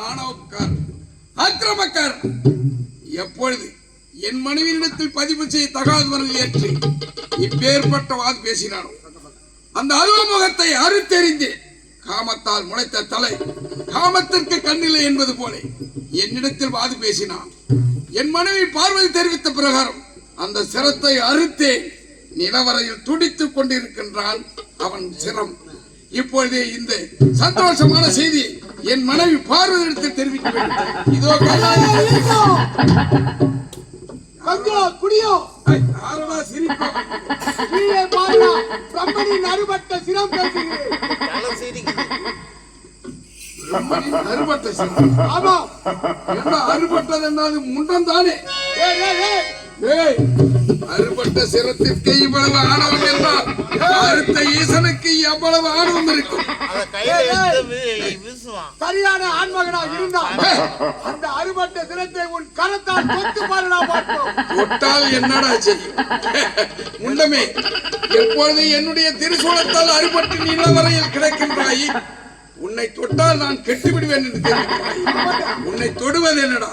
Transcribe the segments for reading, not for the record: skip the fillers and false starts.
ஆணவக்கார், அக்கிரமக்கார், எப்பொழுது என் மனைவியிடத்தில் பதிவு செய்ய தகாதவர்கள் ஏற்று இப்பேற்பட்ட வாது பேசினானோ அந்த அருவமுகத்தை அறுத்தெறிந்து காமத்தால் முளைத்த தலை காமத்திற்கு கண்ணில்லை என்பது போல என்னிடத்தில் வாது பேசினான். என் மனைவி பார்வதி தெரிவித்த பிரகாரம் அந்த சிரத்தை அறுத்தே நிலவரையில் துடித்துக் கொண்டிருக்கின்றான் அவன் சிரம். இப்பொழுதே இந்த சந்தோஷமான செய்தி என் மனைவி பார்வதி இடத்தில் தெரிவிக்க வேண்டும். இதோ குடியோ அறுபட்ட சிரம் அறுபட்டது என்னது முண்டம் தானே? அறுபட்ட சிரத்திற்கு இவ்வளவு ஆணவம் என்றால் அறுத்த ஈசனுக்கு எவ்வளவு ஆணவம் இருக்கும்? சரியான ஆண்மகனாக இருந்தால் அந்த அறுபட்ட சிரத்தை உன் கரத்தால் தொட்டு பாருடா பார்ப்போம். தொட்டால் என்னடா செய்யும்? முண்டமே, எப்பொழுது என்னுடைய திருசூலத்தால் அறுபட்டு நிலவரையில் கிடக்கின்றாய், உன்னை தொட்டால் நான் கெட்டு விடுவேன் என்று தெரிவிக்கிறாய். உன்னை தொடுவது என்னடா?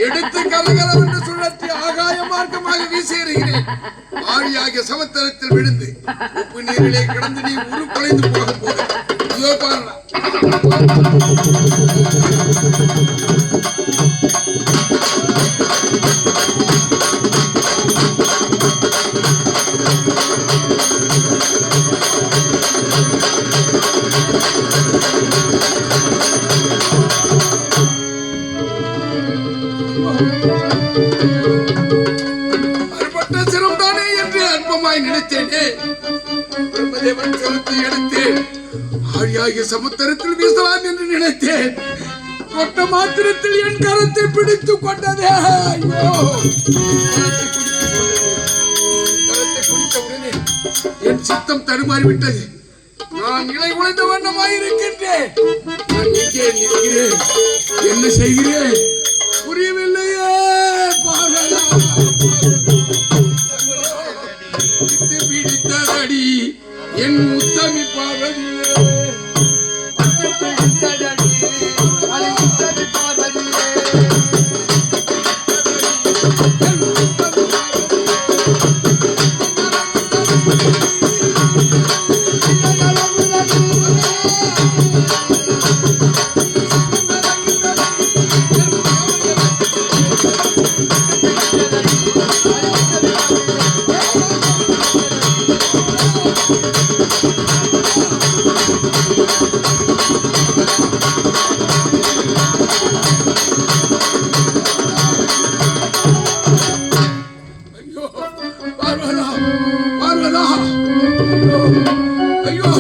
எடுத்து கலகலம் என்று சுழற்றி ஆகாய மார்க்கமாக வீசி எறிகிறேன். ஆழியாகிய சமுத்திரத்தில் விழுந்து உப்பு நீரிலே கிடந்து நீ உருக்குலைந்து போக போற. இதோ பாருடா. அறுபட்ட சிரம் தானே என்று அற்பமாய் நினைத்தேனே. பிரம்மதேவன் கருத்தை எடுத்து ஆழியாகிய சமுத்திரத்தில் வீசலாம் என்று நினைத்தேன். தொட்ட மாத்திரத்தில் என் கரத்தை பிடித்துக் கொண்டதே. ஐயோ, கரத்தை பிடித்த உடனே என் சித்தம் தடுமாறிவிட்டது. நான் இலை உழைந்த வண்ணமாயிருக்கின்றேன். நான் எங்கே நிற்கிறேன், என்ன செய்கிறேன் புரியவில்லையே. பிடித்ததடி என் முத்தமி பார்வதியே. ஐயோ,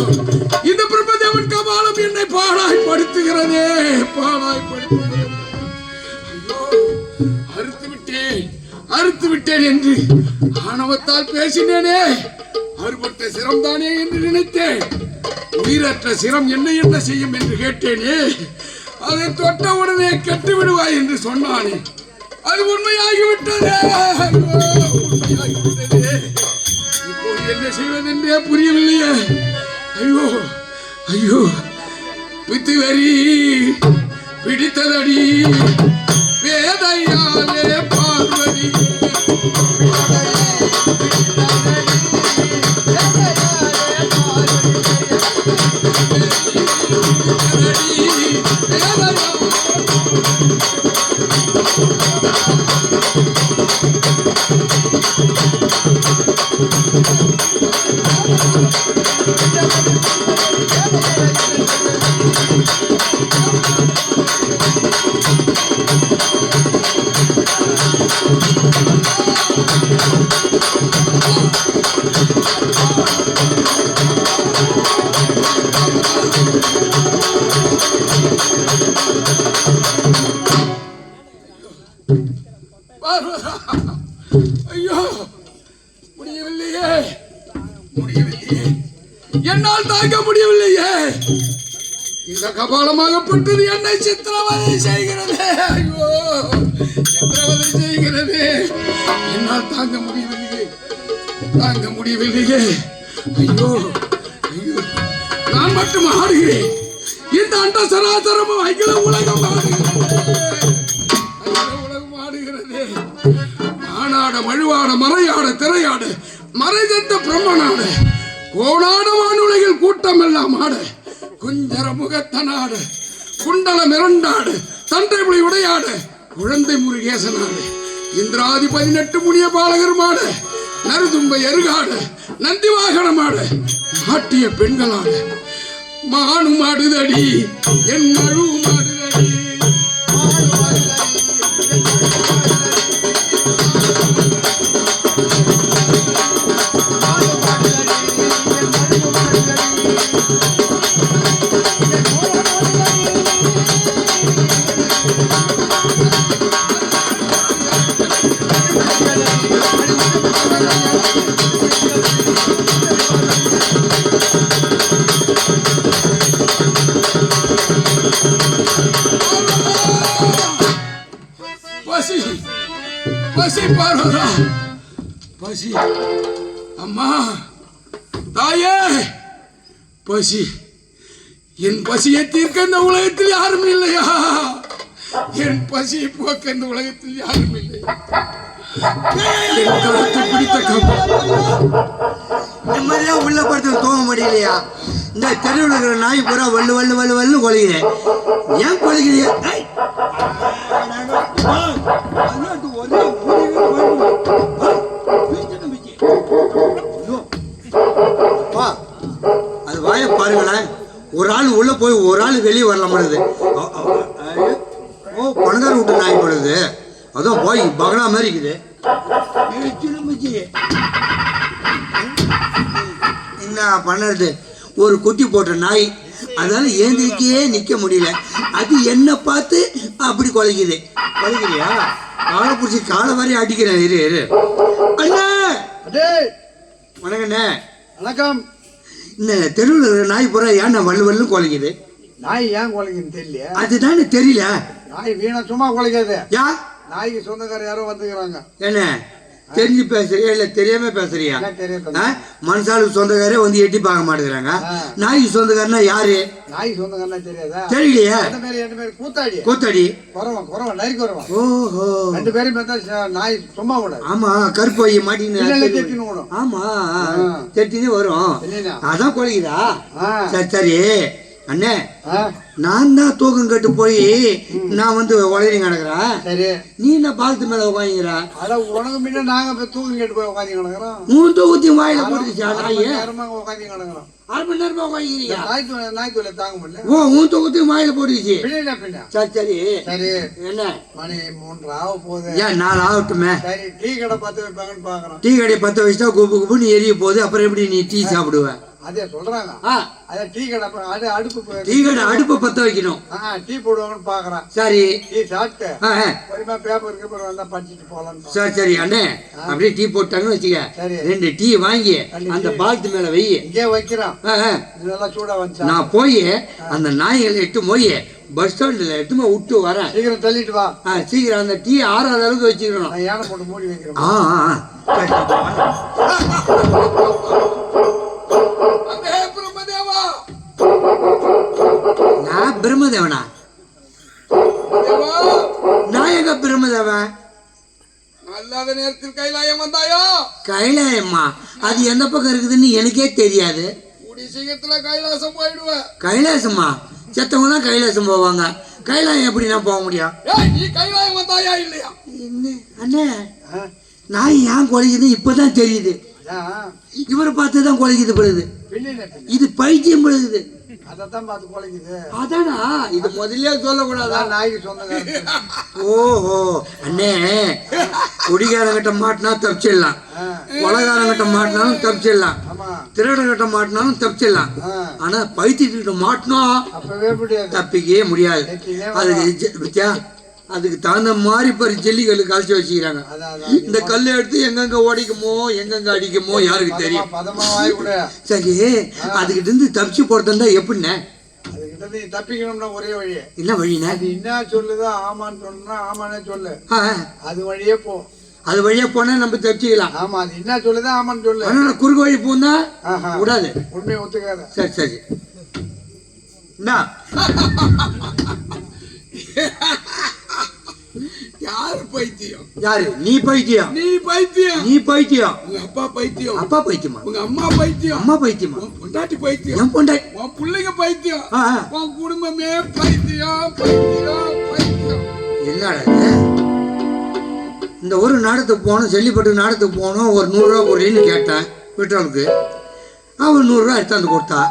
இந்த பிரம்மதேவன் கபாலம் என்னை பாடாய்படுத்துகிறதே, பாடாய்படுத்துகிறதே. ஐயோ, அறுத்து விட்டேன் என்று ஆணவத்தால் பேசினேனே. அறுபட்ட சிரம் தானே என்று நினைத்தேன். உயிரற்ற சிரம் என்ன செய்யும் என்று கேட்டேனே. அதை தொட்டவுடனே கெட்டு விடுவாய் என்று சொன்னானே, அது உண்மையாகிவிட்டதே. உண்மையாகிவிட்டதே. இப்போது என்ன செய்வதென்றே புரியவில்லையே. ஐயோ ஐயோ, பித்து வெறி பிடித்ததடி வேதையாலே பார்வதி. ஐயோ, முடியவில்லையே, என்னால் தாங்க முடியவில்லையே. இந்த கபாலமாகப்பட்டது என்னை சித்திரவதை செய்கிறது. ஐயோ, சித்திரவதை செய்கிறது. என்னால் தாங்க முடியவில்லையே. ஐயோ மட்டும் ஆடுகிறேன். இந்த அண்ட சராசரமும் அகில உலகம் ஆடுகிறது. மானாட மழுவாட மறையாட திரையாடு மறைதந்த பிரம்மனாடு கோடாட வானுலகில் கூட்டம் எல்லாம் ஆடு குஞ்சர முகத்தனாடு குண்டல மிரண்டாடு தண்டை புலி உடையாடு குழந்தை முருகேசனாடு இந்திராதி 18 முனிய பாலகர் மாடு நறுதும்பை எருகாடு நந்தி வாகனமாடு நாட்டிய பெண்களாடு மானு மாடுதடி என் மழு மாடுதடி பசி பசி பார்வதா பசி அம்மா தாயே பசி என் பசியை தீர்க்க இந்த உலகத்தில் யாரும் இல்லையா என் பசியை போக்க இந்த உலகத்தில் யாரும் இல்லை என் கருத்தை பிடித்த நிம்மதியாக உள்ள படுத்து தூங்க முடியலையா இந்த தெருவில் இருக்கிற நாய் பூரா வல்லு வல்லு வல்லு வல்லு கொலைகிறேன் ஏன் கொலைக்கிறியா அது வாய பாருங்களேன் ஒரு ஆள் உள்ள போய் ஒரு ஆள் வெளியே வரல மாட்டேது ஓ பணக்கார விட்டு நாய் படுது அதான் போய் பகலா மாதிரி இருக்குது என்ன பண்ணுறது ஒரு குட்டி போட்ட நாய் அதால ஏந்திரிக்கே நிற்க முடியல அது என்ன பார்த்து அப்படி கொலைக்கிறியா காலை பிடிச்சி காலை மாதிரி அடிக்கிறேன் இரு இரு அண்ணா வணக்கண்ணே வணக்கம். இந்த தெருவில் இருக்கிற நாய் பூரா ஏன் வல்லு வல்லு கொலைக்குது நாய் ஏன் குலைக்குன்னு தெரியல. அதுதானே தெரியல. நாய் வீணா சும்மா குலைக்காது. யா நாய்க்கு சொந்தக்காரர் யாரோ வந்துக்கிறாங்க. என்ன தெரிஞ்சு பேசுறியா இல்ல தெரியாம பேசுறியா? மனுஷாளுக்கு சொந்தக்காரே வந்து எட்டி பார்க்க மாட்டேங்கிறாங்க. நாய்க்கு சொந்தக்காரனா யாரு? நாய்க்கு சொந்தக்காரனா தெரியாதா? தெரியலையா? கூத்தாடி கூத்தாடி குறவன் நரி குறவன். ஓஹோ ரெண்டு பேரும் பார்த்தா நாய் சும்மா கூட. ஆமா கருப்பு வை மாட்டின்னு. ஆமா தெட்டினே வரும். அதான் கொலைக்குதா? சரி சரி அண்ணே நான் தான் தூக்கம் கட்டு போய் நான் வந்து உலகி கிடக்குறேன். சரி நீ என்ன பாலத்து மேல உட்காந்துக்கிற? அட உனக்கு முன்ன நாங்க தூக்கம் கட்டு போய் உட்காந்து கிடக்குறோம். மூணு தூக்கத்தையும் வாயில போட்டுக்கிச்சா நாய்? உட்காந்து கிடக்குறோம். 1/2 மணி நேரமா உட்காந்துக்கிறீங்க. நாய் தூளை தாங்க முடியல. ஓ உன் தூக்கத்தையும் வாயில போட்டுக்கிச்சு. சரி சரி சரி என்ன மணி 3 ஆக போகுது. ஏன் 4 ஆகட்டுமே. சரி டீ கடை பத்த வைப்பாங்கன்னு பாக்குறோம். டீ கடையை பத்த வச்சுட்டா குப்பு குப்புன்னு எரிய போகுது. அப்புறம் எப்படி நீ டீ சாப்பிடுவ? அதே சொல்றாங்க. அதான் டீ கடை அடுப்பு டீ கடை அடுப்பை பத்த வைக்கணும். டீ போடுவாங்கன்னு பாக்குறேன். சரி டீ சாப்பிட்டு பொறுமையா பேப்பர் பேப்பர் வந்தா படிச்சுட்டு போலாம். சரி சரி அண்ணே அப்படியே டீ போட்டாங்கன்னு வச்சுக்க. 2 டீ வாங்கி அந்த பாலத்து மேல வை. இங்கே வைக்கிறோம். இதெல்லாம் சூடா வந்துச்சா நான் போய் அந்த நாய்களை எட்டு போய் பஸ் ஸ்டாண்ட்ல எடுத்துமா விட்டு வரேன். சீக்கிரம் தள்ளிட்டு வா. சீக்கிரம் அந்த டீ ஆறாத அளவுக்கு வச்சுக்கணும். யானை போட்டு மூடி வைக்கிறோம். நான் பிரம்மதேவனா? நான் எங்க பிரம்மதேவன்? அல்லாத நேரத்தில் கைலாயம் வந்தாயோ? கைலாயம்மா அது எந்த பக்கம் இருக்குதுன்னு எனக்கே தெரியாது. கூடிய சீக்கிரத்துல கைலாசம் போயிடுவேன். கைலாசமா? செத்தவங்க தான் கைலாசம் போவாங்க. கைலாயம் எப்படி நான் போக முடியும்? நீ கைலாயம் வந்தாயா இல்லையா? அண்ணே நாய் ஏன் கொலைக்குது இப்பதான் தெரியுது. இவரை பார்த்துதான் கொலைக்குது பழுது. இது பைத்தியம் பழுகுது. அதான் பார்த்து கொலைக்குது. அதானா இது முதல்ல சொல்லக்கூடாதா? நாய்க்கு சொந்தக்காரன். ஓஹோ அண்ணே குடிகாரங்கிட்ட மாட்டினா தப்பிச்சிடலாம். கொலைகாரங்கிட்ட மாட்டினாலும் தப்பிச்சிடலாம். திருடங்கிட்ட மாட்டினாலும் தப்பிச்சிடலாம். ஆனா பைத்தியத்துக்கிட்ட மாட்டினோம் தப்பிக்கவே முடியாது. அதுக்கு அதுக்கு தகுந்த மாதிரி இப்போ ஜல்லிக்கல்லு கழிச்சு வச்சுக்கிறாங்க. இந்த கல்லை எடுத்து எங்கெங்க உடைக்குமோ எங்கெங்க அடிக்குமோ யாருக்கு தெரியும். சரி அதுக்கிட்ட இருந்து தப்பிச்சு போறதா எப்படின்னா தப்பிக்கணும்னா ஒரே வழி. என்ன வழினா? என்ன சொல்லுதா ஆமான்னு சொன்னா ஆமானே சொல்லு. அது வழியே போ. அது வழியா போனா நம்ம தப்பிச்சுக்கலாம். ஆமா அது என்ன சொல்லுதா ஆமான்னு சொல்லு. குறுக்கு வழி போனா விடாது. உண்மையை ஒத்துக்காத. சரி சரி என்ன யாரு பைத்தியம்? யாரு நீ பைத்தியம்? நீ பைத்தியம். நீ பைத்தியம். உங்க அப்பா பைத்தியம். அப்பா பைத்தியமா? உங்க அம்மா பைத்தியம். அம்மா பைத்தியமா? உன் பொண்டாட்டி பைத்தியம். என் பொண்டாட்டி. உன் பிள்ளைங்க பைத்தியம். ஆ, ஆ. உன் குடும்பமே பைத்தியம் பைத்தியம் பைத்தியம். என்னடா இது? இந்த ஒரு நாடகத்துக்கு போனோம், செல்லிப்பட்டு நாடகத்துக்கு போனோம். ஒரு 100 ரூபா போடுறேன்னு கேட்டேன் பெட்ரோலுக்கு. அவன் 100 ரூபா எடுத்தாந்து கொடுத்தா.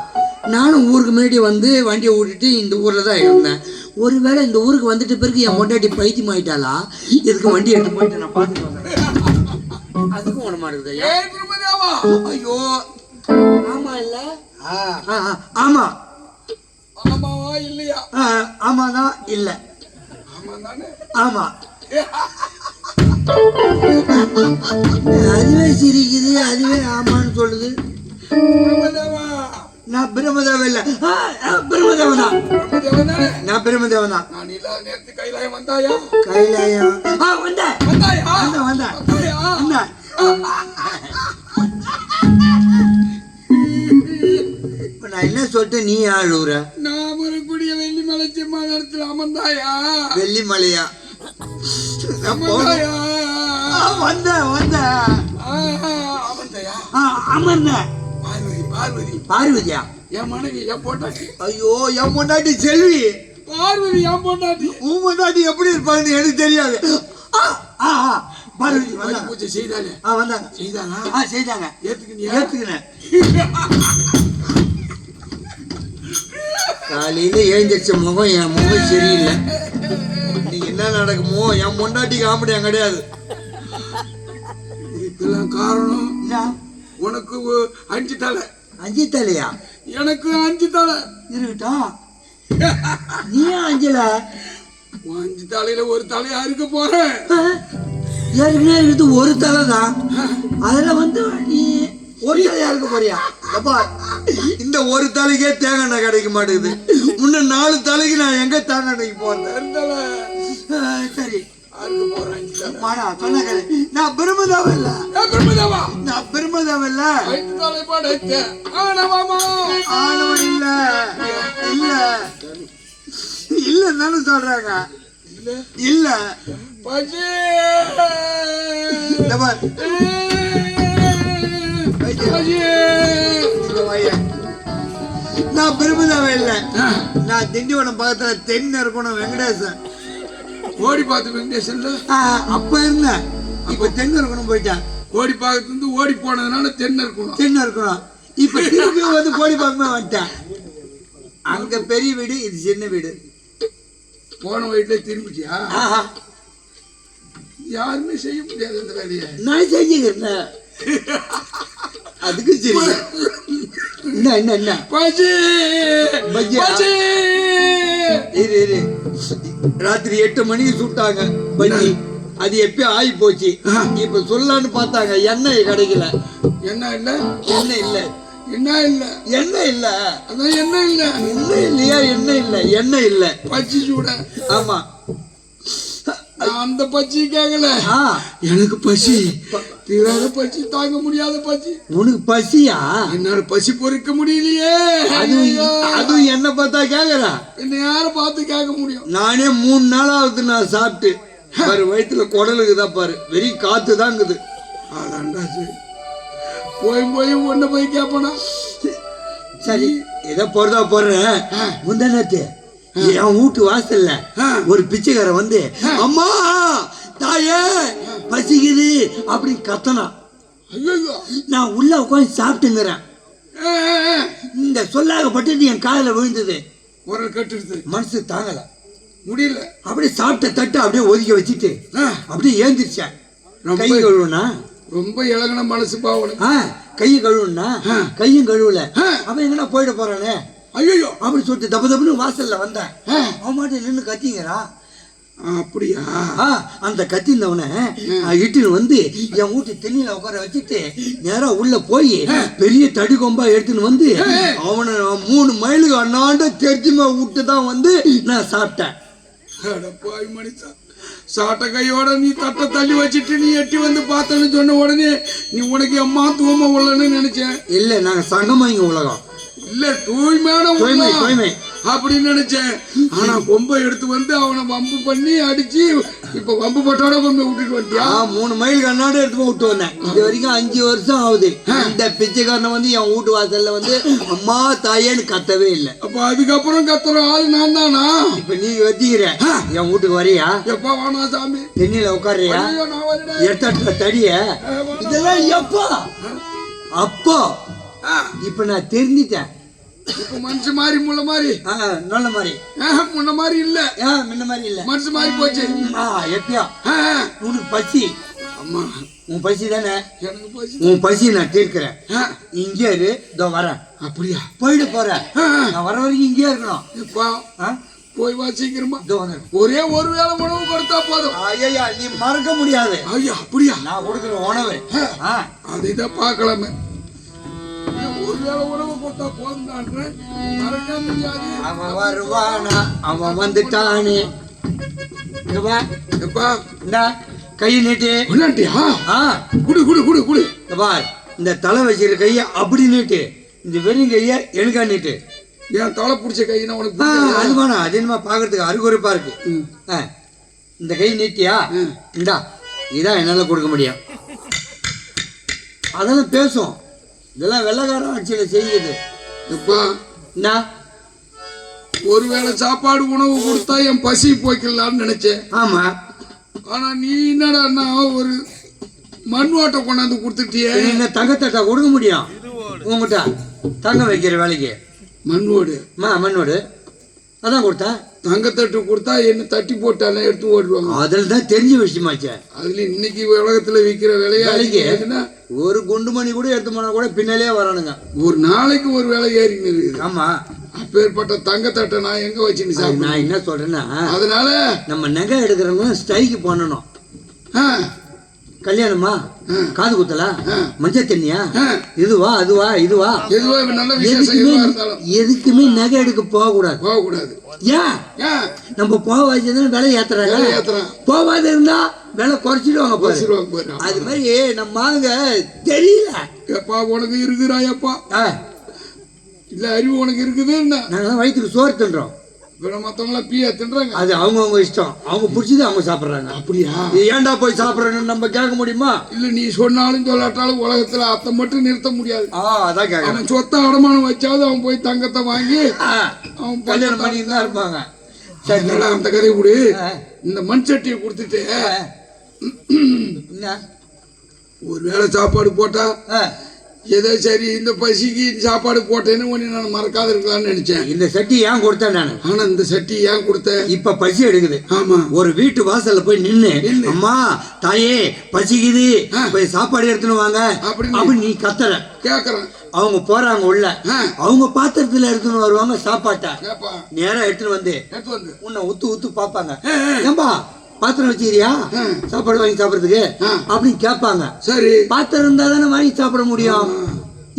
நானும் ஊருக்கு முன்னாடி வந்து வண்டியை ஓட்டிட்டு இந்த ஊரில் தான் இருந்தேன். ஒருவேளை இந்த ஊருக்கு வந்துட்ட பிறகு என் பொண்டாட்டி பைத்தியம் ஆயிட்டாளா? இதுக்கு வண்டி எடுத்து போயிட்டு நான் பார்த்துட்டு வந்தேன். அதுக்கும் ஒண்ணு மாட்டேங்குது. ஏய் பிரம்மதேவா, ஐயோ ஆமா இல்ல ஆ, ஆமா ஆமாவா இல்லையா? ஆமாதான் இல்ல ஆமா தானே? ஆமா. அதுவே சிரிக்குது, அதுவே ஆமான்னு சொல்லுது. பிரம்மதேவா, நான் பிரம்மதேவன் இல்ல. பிரம்மதேவன் தான். பிரம்மதேவன் தானே? நான் பிரம்மதேவன் தான். நான் இல்லாத நேரத்து கைலாயம் வந்தாயா? கைலாயம் வந்தேன். வந்தாயா? வந்தேன். வந்தாயா? வந்தேன். இப்ப நான் என்ன சொல்லிட்டேன், நீ ஆளுற? நான் வரக்கூடிய வெள்ளிமலை சிம்மாசனத்தில் அமர்ந்தாயா? வெள்ளிமலையா? அமர்ந்தாயா? வந்தேன் வந்தேன். அமர்ந்தாயா? அமர்ந்தேன். பார்வதி, பார்வதி பார்வதியா? என் மனைவி, என் பொண்டாட்டி. ஐயோ என் பொண்டாட்டி செல்வி. பார்வதி என் பொண்டாட்டி. உன் பொண்டாட்டி எப்படி இருப்பாங்கன்னு எனக்கு தெரியாது. பார்வதி வழி வந்தாங்க. பூஜை செய்தாலே வந்தாங்க. செய்தானா? செய்தாங்க. ஏத்துக்கினியா? ஏத்துக்கினேன். காலையில எழுந்திரிச்ச முகம், என் முகம் சரியில்லை. நீ என்ன நடக்குமோ, என் பொண்டாட்டி காமெடியா கிடையாது. இதுக்கெல்லாம் காரணம் என்ன? உனக்கு 5 தலை, 5 தலையா? எனக்கு 5 தலை. இருக்கட்டும். நீ 5ல 5 தலையில ஒரு தலையா இருக்க போறேன். ஏற்கனவே இருக்கிறது ஒரு தலை தான். அதுல வந்து நீ ஒரு தலையா இருக்க போறியா? அப்பா இந்த ஒரு தலைக்கே தேங்காய் கிடைக்க மாட்டேங்குது. முன்ன 4 தலைக்கு நான் எங்க தேங்காய் போறேன்? 2 தலை சரி இருக்க போறேன். 5 தலை. மாடா சொன்ன கதை. நான் பிரம்மதேவன் இல்ல. பிரம்மதேவா, நான் பிரம்மதேவன் இல்ல. 5 தலை படைத்த ஆணவமா? ஆனவன் இல்ல. இல்ல இல்லன்னு சொல்றாங்க. இல்ல பசி. இந்த பார். பசி. நான் பிரம்மதேவன் இல்ல. நான் திண்டிவனம் பக்கத்துல தென்ன இருக்கணும் வெங்கடேசன். கோடி பார்த்து வெங்கடேசன்ல அப்ப இருந்தேன். இப்ப தென்ன இருக்கணும் போயிட்டேன். கோடி பார்த்து ஓடி போனதுனால தென்னை இருக்கணும். தென்ன இருக்கணும். இப்ப திருப்பி வந்து கோடி பார்க்கவே வந்துட்டேன். அங்க பெரிய வீடு, இது சின்ன வீடு. போன வீட்டுல திரும்பிச்சியா? யாருமே செய்ய முடியாது அந்த வேலையை. நான் செஞ்சுக்கிறேன். அதுக்கு சரி. என்ன என்ன என்ன பசி. பஜ்ஜியா? பசி. இரு இரு. ராத்திரி 8 மணிக்கு சுட்டாங்க பஜ்ஜி. அது எப்பயும் ஆகி போச்சு. இப்ப சொல்லலான்னு பார்த்தாங்க, எண்ணெய் கிடைக்கல. என்ன இல்ல? எண்ணெய் இல்ல. என்ன இல்ல? எண்ணெய் இல்ல. அதான் என்ன இல்ல? எண்ணெய் இல்லையா? எண்ணெய் இல்ல. எண்ணெய் இல்ல. பச்சி சூட. ஆமா. நான் அந்த பச்சி கேட்கல. ஆ, எனக்கு பசி, தீராத பசி, தாங்க முடியாத பசி. உனக்கு பசியா? என்னால பசி பொறுக்க முடியலையே. அதுவும் என்ன பார்த்தா கேக்குறா? என்ன யார பார்த்து கேட்க முடியும்? நானே 3 நாளாவது நான் சாப்பிட்டு பாரு, வயிற்றுல குடலுக்கு தான் பாரு, வெறும் காத்து தான் இருக்குது. அதான்டா சரி. போய் ஒண்ணு போய் கேப்பனா? சரி ஏதோ போறதா போடுறேன். முந்தனத்து என் வீட்டு வாசல்ல ஒரு பிச்சைக்கார வந்து, அம்மா தாயே பசிக்குது அப்படின்னு கத்தனா. ஐயோ, நான் உள்ள உட்காந்து சாப்பிட்டுங்கிறேன். இந்த சொல்லாகப்பட்டது என் காதுல விழுந்தது. குரல் கட்டுடுது. மனசு தாங்கல, முடியல. அப்படியே சாப்பிட்ட தட்டு அப்படியே ஒதுக்கி வச்சுட்டு அப்படியே ஏந்திரிச்சேன். கை கழுவுனா ரொம்ப இலகன மனசு பாவணும். கையை கழுவுனா கையும் கழுவுல. அவன் எங்கன்னா போயிட போறானே ஐயோ அப்படி சொல்லிட்டு தப்பு தப்புன்னு வாசல்ல வந்தேன். அவன் மாட்டே நின்று கத்திங்கிறா. அப்படியா? அந்த கத்திந்தவனை இட்டுன்னு வந்து என் வீட்டு தென்னில உட்கார வச்சுட்டு நேரா உள்ள போய் பெரிய தடி கொம்பா எடுத்துன்னு வந்து அவனை 3 மைலுக்கு அண்ணாண்ட தெரிஞ்சுமா விட்டு தான் வந்து நான் சாப்பிட்டேன். போய் மனுஷா, சாட்ட கையோட நீ தட்டை தள்ளி வச்சுட்டு நீ எட்டி வந்து பார்த்தேன்னு சொன்ன உடனே நீ உனக்கு அம்மா தூய்மை உள்ளன்னு நினைச்சேன். இல்ல நாங்க சங்கமாங்க உலகம் இல்ல, தூய்மையான தூய்மை தூய்மை. அப்படின்னு நினைச்சேன். ஆனா கொம்பை எடுத்து வந்து அவனை வம்பு பண்ணி அடிச்சு இப்ப வம்பு பட்டோட கொம்பை விட்டுட்டு வந்துட்டியா? 3 மைல் கண்ணாடு எடுத்து போய் விட்டு வந்தேன். இது வரைக்கும் 5 வருஷம் ஆகுது. இந்த பிச்சைக்காரனை வந்து என் வீட்டு வாசல்ல வந்து அம்மா தாயேன்னு கத்தவே இல்லை. அப்ப அதுக்கப்புறம் கத்துற ஆள் நான் தானா? இப்ப நீ வச்சுக்கிற என் வீட்டுக்கு வரியா? எப்பா வானா சாமி, தென்னில உட்காரியா? ஐயோ, நான் வரேன். எடுத்த தடிய இதெல்லாம் எப்பா அப்போ இப்ப நான் தெரிஞ்சிட்டேன். இப்ப மனுஷ மாதிரி முள்ள மாதிரி நல்ல மாதிரி முன்ன மாதிரி இல்ல, முன்ன மாதிரி இல்ல, மனுஷ மாதிரி போச்சு. எப்பயா உனக்கு பசி? அம்மா உன் பசி தானே? எனக்கு பசி. உன் பசி நான் தீர்க்கிறேன். இங்கே இரு, இதோ வரேன். அப்படியா? போயிட்டு போறேன். நான் வர வரைக்கும் இங்கே இருக்கணும். இப்பா போய் வா சீக்கிரமா. இதோ வந்து ஒரே ஒரு வேளை உணவு கொடுத்தா போதும். ஐயா நீ மறக்க முடியாது. ஐயா அப்படியா? நான் கொடுக்குற உணவு அதுதான் பார்க்கலாமே. ஒரு வேளை உணவு கொடுத்தா போதும். மறக்க முடியாது. அவன் வருவானா? அவன் வந்துட்டானே. எப்பா இந்த கை நீட்டு. குடு குடு குடு குடு. இந்த தலை வச்சிருக்க கைய அப்படி நீட்டு. இந்த வெறும் கைய எனக்கா நீட்டு. ஏன் தலை பிடிச்ச கையினா உனக்கு அது வேணாம். அது என்னமா பாக்குறதுக்கு அருகுறைப்பா இருக்கு. இந்த கை நீட்டியா? இந்தா இதான் என்னால கொடுக்க முடியும். அதெல்லாம் பேசும். இதெல்லாம் வெள்ளைக்காரன் ஆட்சியில செய்யுது. எப்பா என்ன ஒருவேளை சாப்பாடு உணவு கொடுத்தா என் பசி போய்க்கலான்னு நினைச்சேன். ஆமா. ஆனா நீ என்னடா ஒரு மண் ஓட்டை கொண்டாந்து கொடுத்துட்டியே. என்ன தங்கத்தட்டா கொடுக்க முடியும் உங்ககிட்ட? தங்க வைக்கிற வேலைக்கு மண்ணோடு மண்ணோடு அதான் கொடுத்தா. தங்கத்தட்டு கொடுத்தா என்ன தட்டி போட்டாலும் எடுத்து ஓடுவாங்க. அதில் தான் தெரிஞ்ச விஷயமாச்சே. அதுல இன்னைக்கு உலகத்துல விற்கிற விலைக்கு ஒரு குண்டு மணி கூட எடுத்து போனா கூட பின்னாலே வரானுங்க. ஒரு நாளைக்கு ஒரு விலை ஏறின்னு இருக்குது. ஆமா. அப்பேற்பட்ட தங்கத்தட்டை நான் எங்க வச்சுன்னு சாப்பிட? நான் என்ன சொல்றேன்னா, அதனால நம்ம நகை எடுக்கிறவங்க ஸ்ட்ரைக்கு பண்ணணும். கல்யாணமா, காது குத்தலா, மஞ்சள் தண்ணியா, இதுவா அதுவா இதுவா எதுவா நல்ல விசேஷம் எதுக்குமே நகை எடுக்க போக கூடாது. ஏன் நம்ம போக வச்சதுன்னு விலை ஏத்துறாங்க. போவாத இருந்தா விலை குறைச்சிடுவாங்க. அது மாதிரி நம்ம ஆளுங்க தெரியல. எப்பா உனக்கு இருக்குறா? எப்பா இல்ல அறிவு உனக்கு இருக்குதுன்னா நாங்க வயிற்றுக்கு சோறு தின்றோம். மத்தவங்களாம் பீயா தின்றாங்க. அது அவங்கவுங்க இஷ்டம். அவங்க பிடிச்சது அவங்க சாப்பிடுறாங்க. அப்படியா? ஏன்டா போய் சாப்பிடுறேன்னு நம்ம கேட்க முடியுமா? இல்ல நீ சொன்னாலும் சொல்லாட்டாலும் உலகத்துல அத்தை மட்டும் நிறுத்த முடியாது. அதான் கேட்க. அவன் சொத்தை அடமானம் வச்சாவது அவன் போய் தங்கத்தை வாங்கி அவன் கல்யாணம் பண்ணி தான் இருப்பாங்க. சரி அந்த கதையை விடு. இந்த மண் சட்டியை கொடுத்துட்டு ஒரு வேளை சாப்பாடு போட்டா ஏதோ சரி இந்த பசிக்கு சாப்பாடு போட்டேன்னு ஒண்ணு நான் மறக்காத இருக்கலாம்னு நினைச்சேன். இந்த சட்டி ஏன் கொடுத்தேன் நான்? ஆனா இந்த சட்டி ஏன் கொடுத்த? இப்ப பசி எடுக்குது. ஆமா. ஒரு வீட்டு வாசல்ல போய் நின்னு அம்மா தாயே பசிக்குது போய் சாப்பாடு எடுத்துன்னு வாங்க அப்படின்னு நீ கத்துற. கேக்குறேன். அவங்க போறாங்க உள்ள. அவங்க பாத்திரத்துல எடுத்துன்னு வருவாங்க சாப்பாட்டை. நேரா எடுத்துன்னு வந்து உன்னை உத்து பாப்பாங்க. ஏம்பா பாத்திரம் வச்சுக்கிறியா சாப்பாடு வாங்கி சாப்பிடறதுக்கு அப்படின்னு கேட்பாங்க. சரி, பாத்திரம் இருந்தா தானே வாங்கி சாப்பிட முடியும்.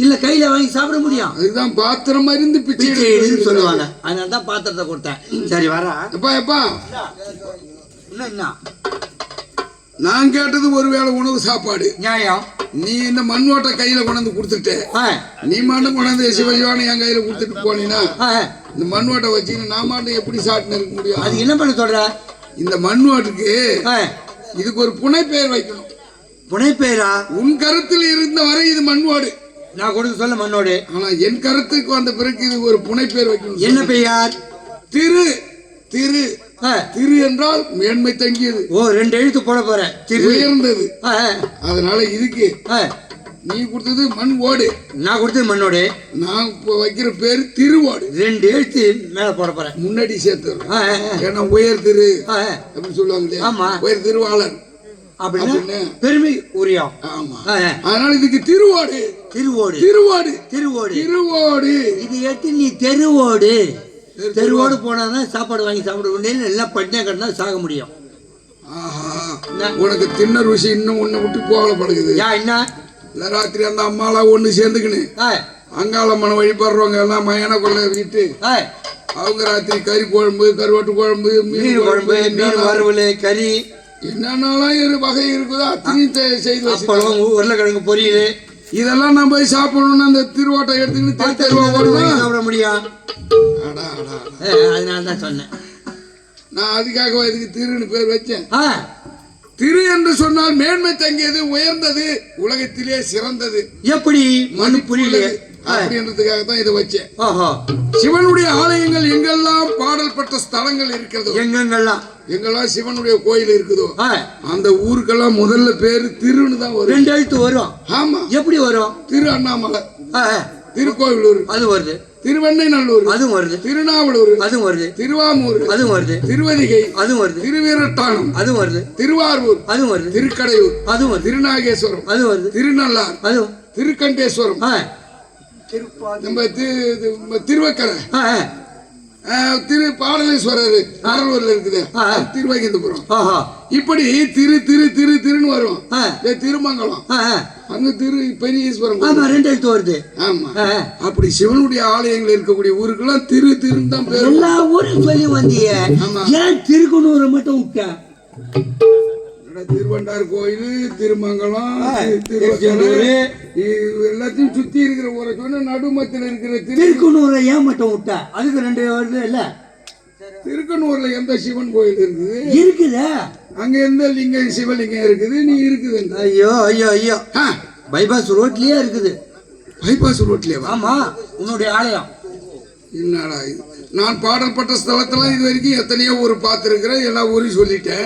இல்ல கையில வாங்கி சாப்பிட முடியும். அதுதான் பாத்திரம் இருந்து பிச்சை சொல்லுவாங்க. அதனால தான் பாத்திரத்தை கொடுத்தேன். சரி வரா. எப்பா என்ன நான் கேட்டது ஒருவேளை உணவு சாப்பாடு நியாயம். நீ இந்த மண் ஓட்டை கையில கொண்டாந்து கொடுத்துட்ட. நீ மாட்டும் கொண்டாந்து சிவயோனை என் கையில கொடுத்துட்டு போனீங்கன்னா இந்த மண் ஓட்டை வச்சுன்னு நான் மாட்டும் எப்படி சாப்பிட்டு இருக்க முடியும்? அது என்ன பண்ண சொல்ற? இந்த மண் ஓட்டுக்கு இதுக்கு ஒரு புனை பெயர் வைக்கணும். புனை பெயரா? உன் கருத்தில் இருந்த வரை இது மண்ணோடு. நான் கொடுக்க சொல்ல மண்ணோடு. ஆனா என் கருத்துக்கு வந்த பிறகு இது ஒரு புனை பெயர் வைக்கணும். என்ன பெயர்? திரு. திரு திரு என்றால் மேன்மை தங்கியது. ஓ 2 எழுத்து போட போற. திரு உயர்ந்தது. அதனால இதுக்கு நீ கொடுத்தது மண் ஓடு, நான் கொடுத்தது மண்ணோடு. நான் வைக்கிற பேரு திருவோடு. 2 எழுத்து மேல போட போறேன். முன்னாடி சேர்த்து ஏன்னா உயர் திரு அப்படின்னு சொல்லுவாங்க. ஆமா, உயர் திருவாளர் அப்படின்னு பெருமை உரியம். ஆமா, அதனால இதுக்கு திருவோடு. திருவோடு திருவோடு திருவோடு திருவோடு. இது எடுத்து நீ தெருவோடு. தெருவோடு போனாதான் சாப்பாடு வாங்கி சாப்பிட முடியும். எல்லாம் பட்டினியா கிடந்தா சாக முடியும். உனக்கு தின்ன ருசி இன்னும் ஒண்ணு விட்டு போகலப்படுது. என்ன இல்ல ராத்திரி அந்த அம்மாலாம் ஒண்ணு சேர்ந்துக்கின்னு அங்காளம்மனை வழிபடுறவங்க எல்லாம் மயான கொள்ள விட்டு அவங்க ராத்திரி கறி குழம்பு, கருவாட்டு குழம்பு, மீன் குழம்பு, மீன் வறுவல், கறி என்னென்னலாம் வகை இருக்குதோ அத்தனையும் செய்து வச்சு, உருளைக்கிழங்கு பொரியல் இதெல்லாம் நான் போய் சாப்பிடணும்னு அந்த திருவாட்டை எடுத்துக்கிட்டு தெரு தெருவா ஓடணும். சாப்பிட முடியும். அடா, அடா, அடா. அதனால தான் சொன்னேன். நான் அதுக்காக இதுக்கு திருன்னு பேர் வச்சேன். ஆ, திரு என்று சொன்னால் மேன்மை தங்கியது, உயர்ந்தது, உலகத்திலே சிறந்தது, எப்படி மனு புரியலையே. அப்படின்றதுக்காக தான் இதை வச்சேன். ஓஹோ, சிவனுடைய ஆலயங்கள் எங்கெல்லாம் பாடல் பெற்ற ஸ்தலங்கள் இருக்கிறதோ, எங்கெங்கெல்லாம் எங்கெல்லாம் சிவனுடைய கோயில் இருக்குதோ ஆ, அந்த ஊருக்கெல்லாம் முதல்ல பேரு திருன்னு தான் வரும். 2 எழுத்து வரும். ஆமா, எப்படி வரும்? திரு அண்ணாமலை, ஆ, திருக்கோவிலூர், அது வருது. திருவெண்ணைநல்லூர், அதுவும் வருது. திருநாவலூர், அதுவும் வருது. திருவாமூர், அதுவும் வருது. திருவதிகை, அதுவும் வருது. திருவீரட்டானம், அதுவும் வருது. திருவாரூர், அதுவும் வருது. திருக்கடையூர், அதுவும் வருது. திருநாகேஸ்வரம், அதுவும் வருது. திருநள்ளார், அதுவும் திருக்கண்டேஸ்வரம், ஆ, நம்ம திருவக்கரை, ஆ, திரு பாடலேஸ்வரர் கடலூர்ல இருக்குது, திருவைகுந்தபுரம். ஓஹோ, இப்படி திரு திரு திரு திருன்னு வரும். ஆ, திருமங்கலம், ஆ, ஆ. அங்க திரு பெரியீஸ்வரம். ஆமா, 2 எழுத்து வருது. ஆமா, ஆ, அப்படி சிவனுடைய ஆலயங்கள் இருக்கக்கூடிய ஊருக்கெல்லாம் திரு திருன்னு தான் பேரு. எல்லா ஊரும் சொல்லி வந்திய, ஆமா. ஏன் திருக்குனூரை மட்டும் விட்ட? திருவண்டார் கோயில், திருமங்கலம், திருச்செந்தூர், எல்லாத்தையும் சுத்தி இருக்கிற ஊரை சொன்ன நடுமத்தில் இருக்கிற திருக்குனூரை ஏன் மட்டும் விட்ட? அதுக்கு 2 வருது இல்ல? திருக்கனூர்ல எந்த சிவன் கோயில் இருக்குது? இருக்குதே. அங்க எந்த லிங்கம் சிவலிங்கம் இருக்குது? நீ இருக்குது. ஐயோ ஐயோ ஐயோ, பைபாஸ் ரோட்லயே இருக்குது. பைபாஸ் ரோட்லயே? ஆமா, உன்னுடைய ஆலயம். என்னடா இது? நான் பாடல்பட்ட ஸ்தலத்தெல்லாம் இது வரைக்கும் எத்தனையோ ஊர் பார்த்திருக்கிறேன், எல்லா ஊரையும் சொல்லிட்டேன்.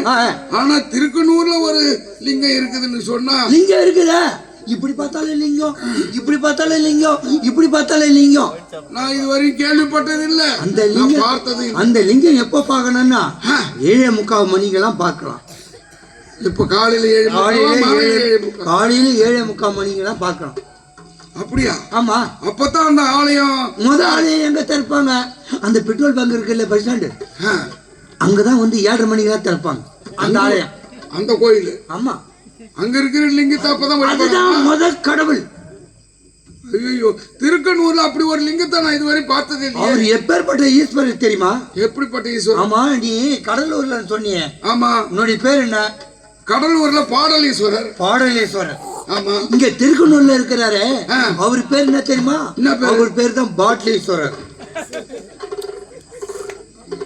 ஆனா திருக்கனூர்ல ஒரு லிங்கம் இருக்குதுன்னு சொன்னா, லிங்கம் இருக்குதா? இப்படி பார்த்தாலே லிங்கம், இப்படி பார்த்தாலே லிங்கம், இப்படி பார்த்தாலே லிங்கம். நான் இது வரைக்கும் கேள்விப்பட்டது இல்ல, அந்த லிங்கம் பார்த்தது. அந்த லிங்கம் எப்ப பார்க்கணும்னா 7:45 மணிக்கெல்லாம் பார்க்கலாம். இப்ப காலையில 7:45, காலையில 7:45 மணிக்கெல்லாம் பார்க்கலாம். அப்படியா? ஆமா. அப்பதான் அந்த ஆலயம், ஆலயம் எங்க திறப்பாங்க? அந்த பெட்ரோல் பங்க் இருக்குல்ல, பஸ் ஸ்டாண்டு, அங்கதான் வந்து 7:30 மணிக்கெல்லாம் திறப்பாங்க அந்த ஆலயம், அந்த கோயில். ஆமா, அங்க இருக்கிற லிங்கத்தை அப்பதான் அதுதான் முதல் கடவுள். ஐயோ, திருக்கனூர்ல அப்படி ஒரு லிங்கத்தை நான் இதுவரை பார்த்ததே இல்லை. அவர் எப்பேற்பட்ட ஈஸ்வரர் தெரியுமா? எப்படிப்பட்ட ஈஸ்வரர்? ஆமா, நீ கடலூர்ல சொன்னியே. ஆமா, உன்னுடைய பேர் என்ன? கடலூர்ல பாடலீஸ்வரர். பாடலேஸ்வரர். ஆமா. இங்க திருக்கனூர்ல இருக்கிறாரு, அவர் பேர் என்ன தெரியுமா? அவர் பேர் தான் பாட்லீஸ்வரர்.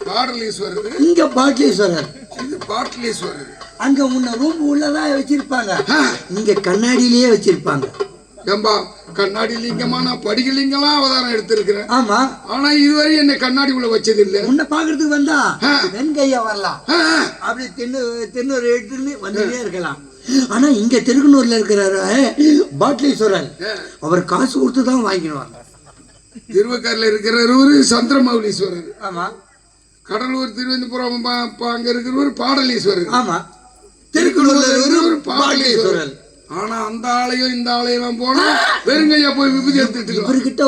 பாடலீஸ்வரர், இங்க பாட்லீஸ்வரர், இது பாடலீஸ்வரர். அங்க உன்ன ரூம் உள்ளதான் வச்சிருப்பாங்க, இங்க கண்ணாடியிலேயே வச்சிருப்பாங்க. ஏம்பா, கண்ணாடி லிங்கமா? நான் படிக்க லிங்கம்லாம் அவதாரம் எடுத்திருக்கிறேன். ஆமா, ஆனா இதுவரை என்ன கண்ணாடி உள்ள வச்சது இல்ல. உன்னை பாக்குறதுக்கு வந்தா வெண்கையா வரலாம், அப்படி தின்னூர் எடுத்துன்னு வந்துட்டே இருக்கலாம். ஆனா இங்க திருக்கனூர்ல இருக்கிறாரு பாட்லீஸ்வரர், அவர் காசு கொடுத்து தான் வாங்கிடுவாங்க. திருவக்கரையில இருக்கிறவர் சந்திரமௌலீஸ்வரர். ஆமா. கடலூர், திருவனந்தபுரம் அங்க இருக்கிறவர் பாடலீஸ்வரர். ஆமா. திருக்கனூர்ல இருக்கிறவர் பாடலீஸ்வரர். ஆனா அந்த ஆலயம் இந்த ஆலயம் போனா வெறுங்கையா போய் விபூதி எடுத்துட்டு கிட்ட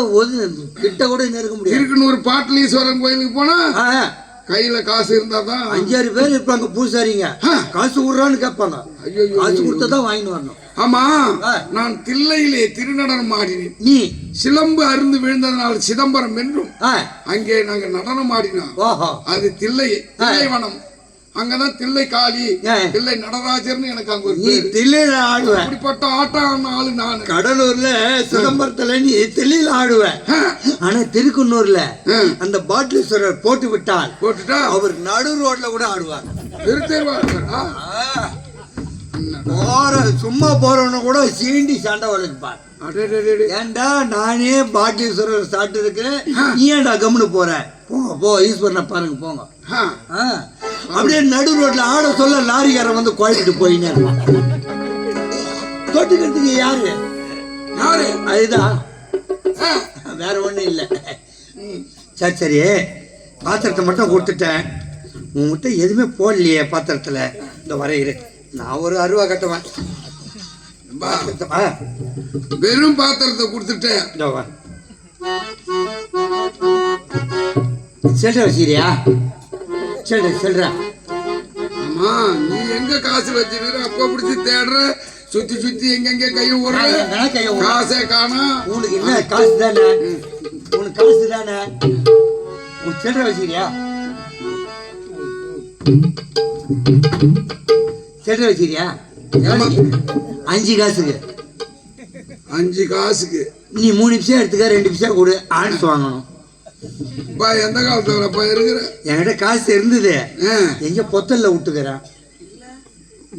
கூட இருக்க முடியாது. திருக்கனூர் பாட்டலீஸ்வரன் கோயிலுக்கு போனா கையில காசு இருந்தாதான் 5-6 பேர் இருப்பாங்க பூசாரிங்க, காசு விடுறான்னு கேட்பாங்க. காசு கொடுத்ததான் வாங்கிட்டு வரணும். ஆமா, நான் தில்லையிலே திருநடனம் ஆடினேன். நீ சிலம்பு அருந்து விழுந்ததனால் சிதம்பரம் என்றும் அங்கே நாங்க நடனம் ஆடினோம். அது தில்லைவனம். அங்கதான் தில்லை காளி, தில்லை நடராஜர்னு எனக்கு அங்க ஒரு பேரு. தில்லையில ஆடுவேன். அப்படிப்பட்ட ஆட்டம் ஆளு நான். கடலூர்ல சிதம்பரத்துல நீ தில்லையில ஆடுவேன். ஆனா திருக்குன்னூர்ல அந்த பாட்லீஸ்வரர் போட்டுட்டா அவர் நடு ரோட்ல கூட ஆடுவார். சும்மா போறவன கூட சீண்டி சண்டை வளர்ப்பார். ஏண்டா நானே பாட்லீஸ்வரர் சாப்பிட்டு இருக்கிறேன், நீ ஏன்டா கம்முன்னு போற? போங்க போ, ஈஸ்வரனை பாருங்க போங்க. அப்படியே நடு ரோட்ல ஆட சொல்ல லாரிக்காரன் வந்து குழப்பிட்டு போயின்னு தொட்டுக்கிறதுக்கு யாரு? அதுதான், வேற ஒண்ணும் இல்ல. சரி சரி, பாத்திரத்தை மட்டும் கொடுத்துட்டேன், உங்ககிட்ட எதுவுமே போடலையே பாத்திரத்துல. இந்த வரையிரு, நான் ஒரு 60 ரூபா கட்டுவேன். வெறும் பாத்திரத்தை கொடுத்துட்டேன். செல்ற வச்சிரியா? செல்ற. ஆமா, நீ எங்க காசு வச்சிருக்கிற? அப்ப பிடிச்சி தேடுற, சுத்தி எங்க கையை ஓடுற, காசே காணா. உனக்கு என்ன காசு தானே? உனக்கு காசு தானே? உன் செல்ற வச்சிரியா? செல்ற வச்சிரியா? 5 காசுக்கு 5 காசுக்கு நீ 3 பிசா எடுத்துக்க, 2 பிசா கொடு, ஆன்ஸ் வாங்கணும். பா எந்த காலத்துல இருக்கிற என்கிட்ட காசு இருந்தது, ஆ, எங்க பொத்தல்ல விட்டுக்கிறேன்.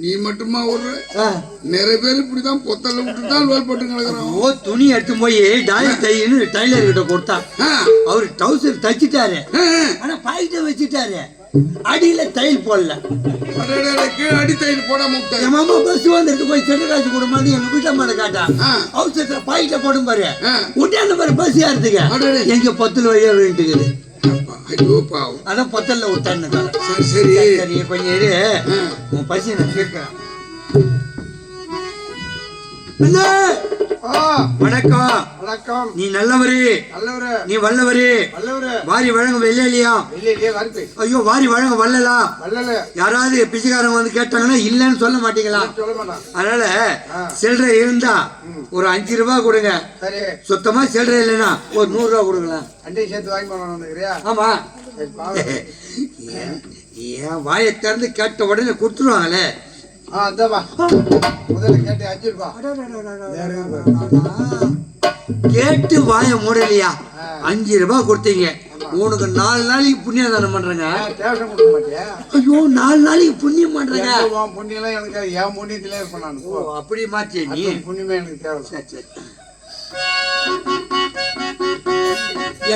நீ மட்டுமா ஒரு நிறைய பேர் இப்படிதான் பொத்தல்ல விட்டு தான் லோல் போட்டு கிடக்குறோம். ஓ, துணி எடுத்து போய் டாலர் தைன்னு டைலர் கிட்ட கொடுத்தா அவரு டவுசர் தச்சுட்டாரு, ஆனா பாக்கெட்ட வச்சுட்டாரு, அடியில தையல் போடல. கீழே அடி தையல் போடாம விட்டாரு. என் மாமா பஸ் வந்துட்டு போய் செட்டு காசு கொடுமான்னு எங்க வீட்டுல மேல காட்டா, அவசரத்துல பாக்கெட்ட போடும் பாரு, விட்டாந்த பாரு பஸ் ஏறதுக்கு எங்க 10 வழியா வேண்டிக்குது. ஐயோ பாவம். அதான் பொத்தல்ல விட்டான்னு. சரி சரி சரி, கொஞ்சம் இரு, உன் பசி நான் கேட்கிறேன். வணக்கம். வணக்கம். நீ நல்லவரு, நல்லவரு, நீ வல்லவரு, நல்லவரு. வாரி வழங்க வெள்ளையிலையா? இல்லையே வருது. ஐயோ, வாரி வழங்க வல்லலா? வல்லல. யாராவது பிச்சைக்காரங்க வந்து கேட்டாங்கன்னா இல்லன்னு சொல்ல மாட்டீங்களா? சொல்ல மாட்டான். அதனால சில்லறை இருந்தா ஒரு 5 ரூபாய் கொடுங்க. சரி. சுத்தமா சில்லறை இல்லைன்னா ஒரு 100 ரூபாய் கொடுங்களேன். அண்டையும் சேர்த்து வாங்கி போனா? ஆமா. சரி, பாவம். ஏன் வாயை திறந்து கேட்ட உடனே கொடுத்துருவாங்களே. அந்தவா முதல்ல கேட்டு 5 ரூபாய். கேட்டு வாய மூடலையா? 5 ரூபாய் கொடுத்தீங்க, உனக்கு 4 நாளைக்கு புண்ணியம் தானே பண்றேங்க. டேஷன் கொடுக்க மாட்டியா? ஐயோ, 4 நாளைக்கு புண்ணியம் பண்றேங்க. உன் புண்ணியெல்லாம் எனக்கு என் புண்ணியத்திலே இருப்பேன் நான். அப்படி மாத்தி நீ புண்ணியமே எனக்கு தேவை. சரி,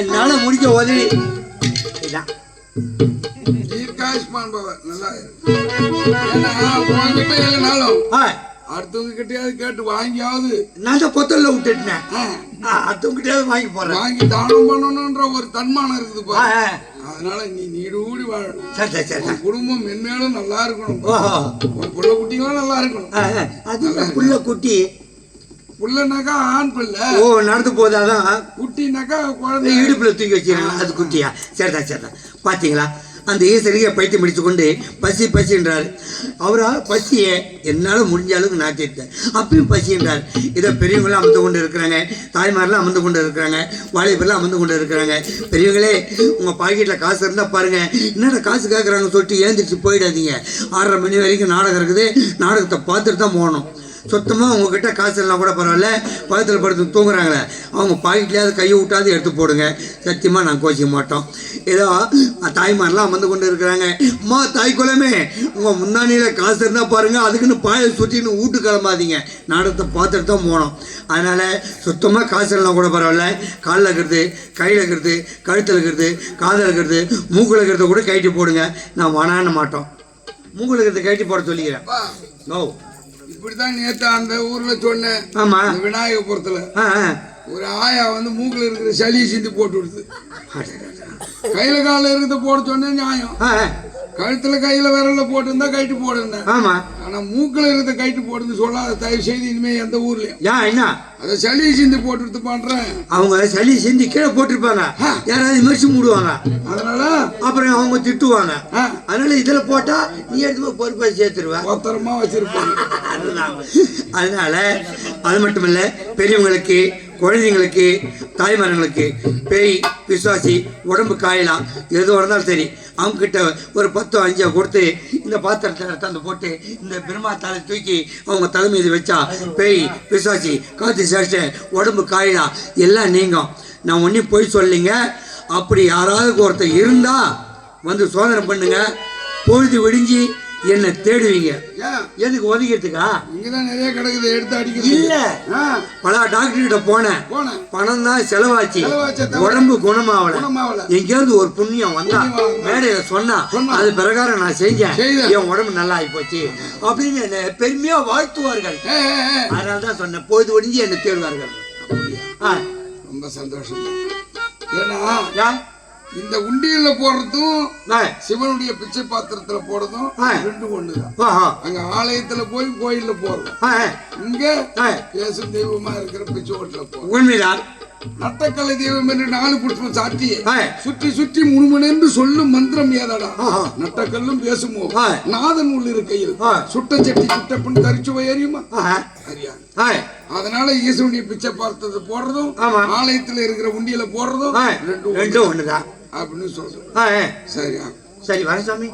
என்னால முடிக்க உதவி இதான். தீர்க்காயுஷ்மான் பவ. நல்லா இருக்கு. ஏன்னா உன்கிட்ட இல்லைனாலும் அடுத்தவங்க கிட்டயாவது கேட்டு வாங்கியாவது. நான் தான் பொத்தல்ல விட்டுட்டேன், அடுத்தவங்க கிட்டயாவது வாங்கி போறேன். வாங்கி தானம் பண்ணணும்ன்ற ஒரு தன்மானம் இருக்குது பா. அதனால நீ நீடூடி வாழணும். சரி சரி. உன் குடும்பம் மென்மேலும் நல்லா இருக்கணும். உன் புள்ள குட்டிகளும் நல்லா இருக்கணும். அது புள்ள குட்டி. புள்ளனாக்கா ஆண் பிள்ளை. ஓ, நடந்து போதாதான். குட்டினாக்கா குழந்தை இடுப்புல தூக்கி வச்சிருக்காங்க, அது குட்டியா? சரிதான் சரிதான். பாத்தீங்களா, அந்த ஈஸ்வரியை பைத்து முடிச்சு கொண்டு பசி பசின்றாரு. அவரால் பசியை என்னால் முடிஞ்ச அளவுக்கு நான் தீர்த்தேன், அப்பயும் பசின்றார். இதை பெரியவங்களாம் அமர்ந்து கொண்டு இருக்கிறாங்க, தாய்மாரெலாம் அமர்ந்து கொண்டு இருக்கிறாங்க, வாலிபர்லாம் அமர்ந்து கொண்டு இருக்கிறாங்க. பெரியவங்களே, உங்கள் பாக்கெட்டில் காசு இருந்தால் பாருங்கள், என்னடா காசு கேட்குறாங்க சொல்லிட்டு ஏந்திரிச்சு போயிடாதீங்க. 6:30 மணி வரைக்கும் நாடகம் இருக்குது, நாடகத்தை பார்த்துட்டு தான் போகணும். சுத்தமாக உங்ககிட்ட காசு எல்லாம் கூட பரவாயில்ல, பக்கத்தில் படுத்து தூங்குறாங்களே அவங்க பாக்கெட்லேயாவது கையை விட்டாது எடுத்து போடுங்க. சத்தியமாக நான் கோச்சிக்க மாட்டோம். ஏதோ தாய்மாரெலாம் வந்து கொண்டு இருக்கிறாங்க. அம்மா தாய் குலமே, உங்கள் முன்னாடியில் காசு இருந்தால் பாருங்கள், அதுக்குன்னு பாயை சுற்றின்னு வீட்டு கிளம்பாதீங்க, நாடகத்தை பார்த்துட்டு தான் போனோம். அதனால் சுத்தமாக காசு எல்லாம் கூட பரவாயில்ல, காலில் இருக்கிறது, கையில் இருக்கிறது, கழுத்தில் இருக்கிறது, காதில் இருக்கிறது, மூக்கில் இருக்கிறத கூட கைட்டி போடுங்க. நான் வனான மாட்டோம். மூக்கில் இருக்கிறத கைட்டி போட சொல்லிக்கிறேன். நோ, இப்படித்தான் நேத்து அந்த ஊர்ல சொன்னேன். ஆமா, விநாயகபுரத்துல ஒரு ஆயா வந்து மூக்குல இருக்கிற சளி சிந்தி போட்டு விடுது. கையில கால இருக்கிறத போட சொன்னேன் நியாயம். கழுத்துல கையில விரல்ல போட்டுருந்தா கைட்டு போடுறேன். ஆமா, ஆனா மூக்குல இருக்கிறத கைட்டு போடுன்னு சொல்லாத தயவு செய்து இனிமே எந்த ஊர்லயும். ஏன் என்ன அத சளி சிந்தி போட்டு பண்றேன். அவங்க சளி சிந்தி கீழே போட்டிருப்பாங்க, யாராவது மெரிச்சு மூடுவாங்க, அதனால அப்புறம் அவங்க திட்டுவாங்க. அதனால இதுல போட்டா நீ எடுத்து பொறுப்பா சேர்த்துருவேன், பத்திரமா வச்சிருப்பாங்க. அதனால அது மட்டும் இல்ல, பெரியவங்களுக்கு, குழந்தைங்களுக்கு, தாய்மார்களுக்கு பேய் பிசாசி உடம்பு காயலாம் எதுவும் இருந்தாலும் சரி, அவங்க கிட்ட ஒரு 10-5 கொடுத்து இந்த பாத்திரத்தை எடுத்தாந்து போட்டு இந்த பிரம்மா தலை தூக்கி அவங்க தலை மீது வச்சா பேய் பிசாசி காத்து சேஷ்ட உடம்பு காயலாம் எல்லாம் நீங்கும். நான் ஒன்றும் போய் சொல்லிங்க. அப்படி யாராவது ஒருத்தர் இருந்தா வந்து சோதனை பண்ணுங்க. பொழுது விடிஞ்சு என்ன தேடுவீங்க. எதுக்கு ஒதுக்கிறதுக்கா? இங்கதான் நிறைய கிடக்குது, எடுத்து அடிக்க இல்ல. பல டாக்டர் கிட்ட போனேன், பணம் தான் செலவாச்சு, உடம்பு குணமாவல. எங்கேயாவது ஒரு புண்ணியம் வந்தா மேடையில சொன்னா அது பிரகாரம் நான் செஞ்சேன், என் உடம்பு நல்லா ஆகி போச்சு அப்படின்னு என்ன பெருமையா வாழ்த்துவார்கள். அதனாலதான் சொன்னேன், பொழுது ஒடிஞ்சு என்ன தேடுவார்கள். ரொம்ப சந்தோஷம். ஏன்னா இந்த உண்டியல்ல போடுறதும் சிவனுடைய பிச்சை பாத்திரத்துல போடுறதும் ரெண்டும் ஒண்ணுதான். அங்க ஆலயத்துல போய் கோயில்ல போடுறோம், இங்க பேசும் தெய்வமா இருக்கிற பிச்சை ஓட்டுல போறோம். உண்மைதான். நட்டக்கலை தெய்வம் என்று 4 புஷ்பம் சாட்டி சுற்றி சுற்றி முழுமன் என்று சொல்லும் மந்திரம் ஏதடா. நட்டக்கல்லும் பேசுமோ நாதன் உள்ள இருக்கையில் சுட்ட சட்டி சுட்ட பின் கரிச்சுவை அறியுமா? அறியாது. அதனால ஈசனுடைய பிச்சை பார்த்தது போடுறதும் ஆலயத்துல இருக்கிற உண்டியில போடுறதும் ரெண்டும் ஒண்ணுதான் அப்படின்னு சொல்றேன். சரியா? சரி, வர சாமி.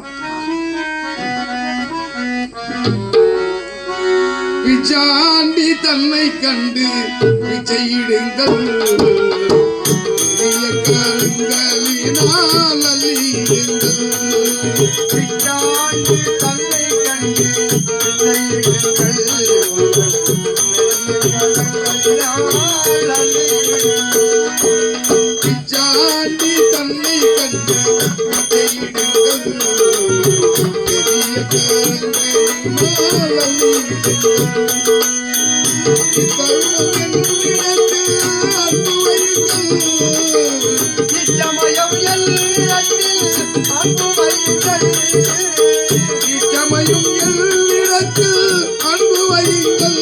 பிச்சாண்டி தன்னை கண்டு பிச்சையிடுங்கள் பெரிய கருங்களினால் அள்ளிடுங்கள் பிச்சாண்டி தன்னை கண்டு பிச்சாண்டி தன்னை கண்டு பிச்சையிடுங்கள் பெரிய கருங்களினால் அள்ளிடுங்கள் இச்சமயம் எல்லிடத்தில் அன்பு வையுங்கள்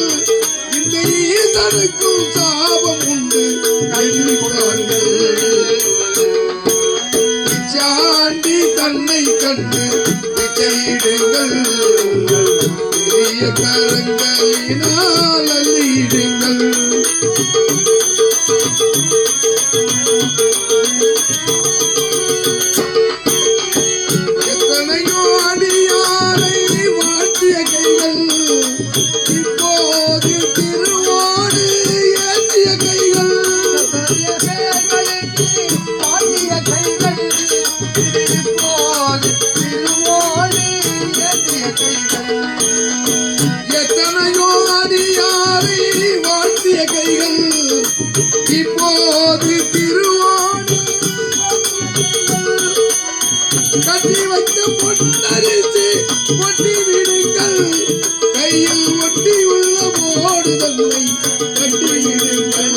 இந்த ஈசனுக்கும் சாபம் உண்டு கல்வி கொள்ளுங்கள் பிச்சாண்டி தன்னை கண்டு பிச்சையிடுங்கள் பெரிய கரங்களினால் அள்ளிடுங்கள் எத்தனையோ அடியாரை மாற்றிய கைகள் இப்போது திருவோடு ஏற்றிய கைகள் எத்தனையோ அடியாரை வாழ்த்திய கைகள் இப்போது திருவோடு கட்டி வைத்த பொன்னரிசி ஒட்டி விடுங்கள் கையில் ஒட்டி உள்ள ஓடுதலை கட்டி விடுங்கள்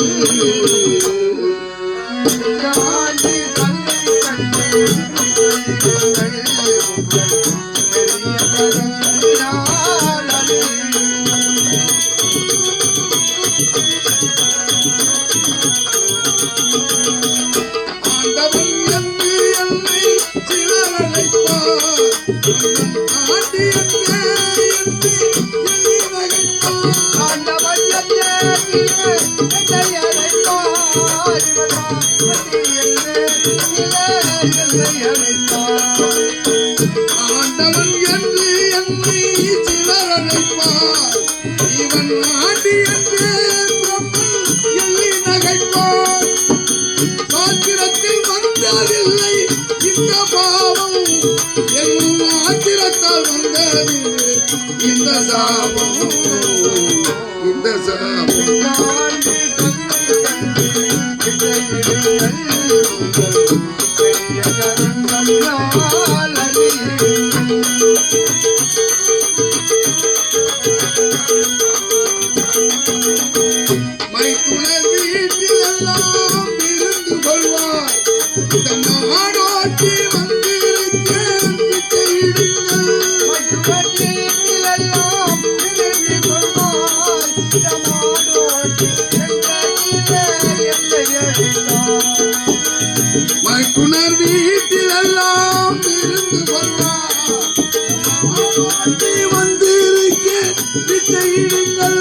ஆண்டவன் என்று என்னை சிலர் அழைப்பார் ஆண்டி என்றே என்று எண்ணி நகைப்பார் ஆண்டவன் என்று என்னை சிலர் அழைப்பார் இவன் ஆண்டி என்றே பிரம்மன் எண்ணி நகைப்பார் சாத்திரத்தில் வந்ததில்லை இந்த பாவம் என் ஆத்திரத்தால் வந்ததில்லை இந்த சாபம் இந்த சாபம் மைத்துனர் வீட்டில் எல்லாம் இருந்து கொள்வார் இந்த நாடோட்டி வந்திருக்கேன் பிச்சையிடுங்கள் மைத்துனர் வீட்டில் எல்லாம் இருந்து கொள்வார் நாடோட்டி வந்திருக்கேன் பிச்சையிடுங்கள்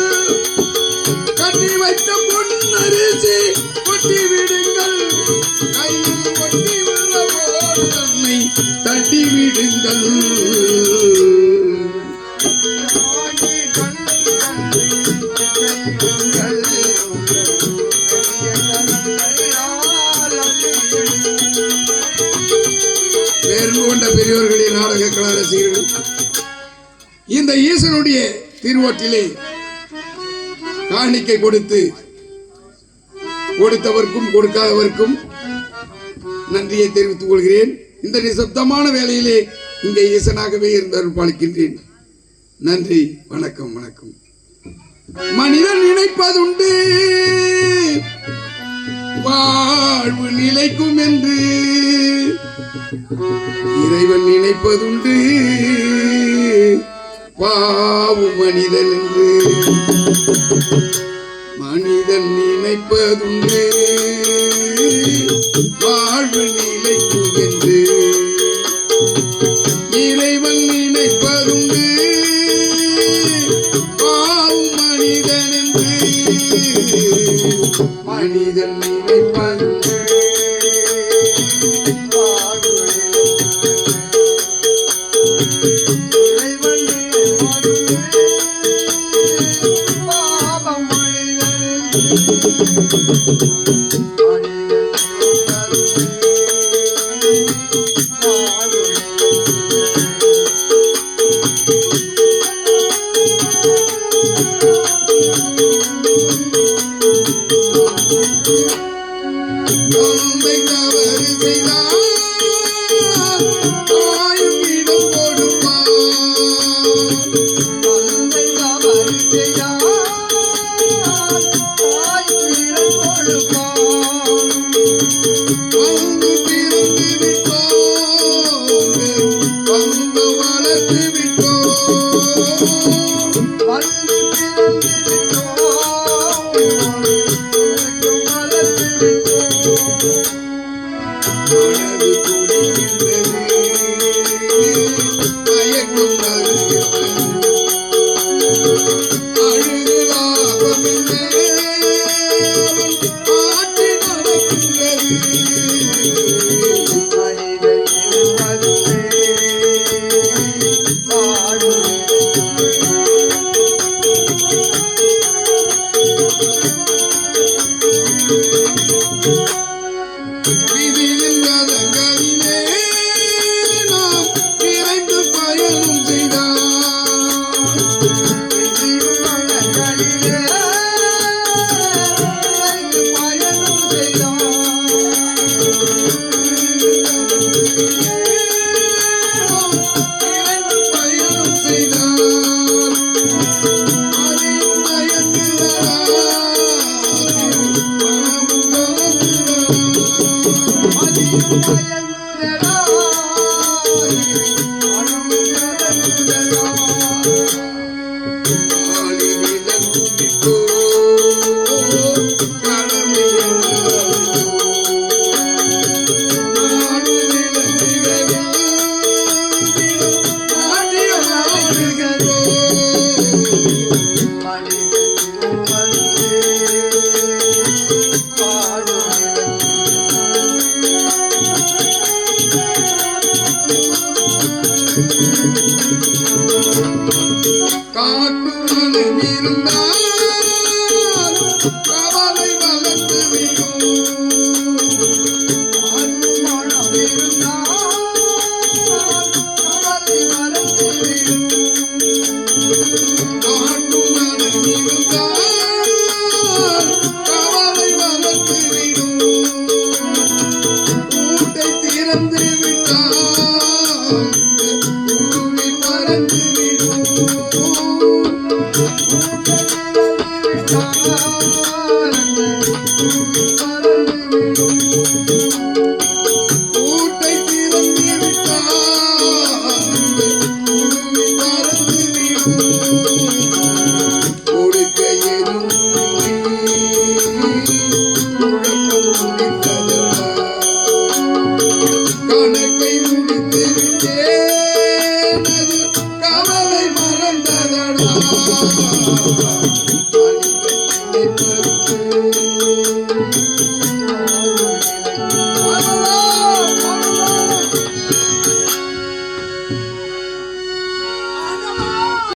கட்டி வைத்த பொன்னரிசி கொட்டி விடுங்கள் கையில் ஒட்டி உள்ள போடு தன்னை தட்டி விடுங்கள் பேர்ந்து கொண்ட பெரியோர்களே, நாடக கலா ரசிகர்கள், இந்த ஈசனுடைய திருவோட்டிலே காணிக்கை கொடுத்தவர்க்கும் கொடுக்காதவர்க்கும் நன்றியை தெரிவித்துக் கொள்கிறேன். இந்த நிசப்தமான வேளையிலே இங்கே ஈசனாகவே இருந்தவர் பாலிக்கின்றேன். நன்றி, வணக்கம். வணக்கம். மனிதன் நினைப்பதுண்டு வாழ்வு நிலைக்கும் என்று, இறைவன் நினைப்பதுண்டு பாவு மனிதன் என்று. மனிதன் நினைப்பதுண்டு வாழ்வு நிலைக்கும் என்று, இறைவன் நினைப்பதுண்டு பாவு மனிதன் என்று. மனிதன் நினைப்பதுண்டு தந்தை தவறு செய்தார் தாயும் இடம் கொடுப்பார். தந்தை தவறு செய்தார் தாயும் இடம் கொடுப்பார். வந்து பிறந்து விட்டோம் வந்து வளர்த்து விட்டோம். வந்து பிறந்து விட்டோம் வளர்த்து விட்டோம். மனது துடிக்கின்றது மயக்கம் வருகின்றது. அழுது லாபமில்லை ஆட்சி நடக்கின்றது. மனிதனின் மனமே பாடுமே. விதியின் கதங்களிலே நாம் விரைந்து பயணம் செய்தார். விதியும் மனங்களிலே விரைந்து பயணம் செய்தார். விரைந்து பயணம் செய்தார். அதையும் பயந்துள்ளார். மனமும் கலந்துள்ளார். மதியும் பயனுதலா மனமும் கலங்குதலா. மனிதனின் மனமே பாடுமே. காட்டு மனம் இருந்தால் கவலை வளர்த்து விடும். மனம் இருந்தால் கவலை மறந்து விடும். காட்டு மனம் இருந்தால் கவலை வளர்த்து விடும். கூட்டை திறந்து விட்டால் குருவி பறந்து விடும். கூட்டை திறந்து விட்டால் குருவி பறந்து விடும். கொடுக்க எதுவும் குழப்பம் முடித்ததா. கணக்கை முடித்து விட்டேன் அது கவலை மறந்ததடா.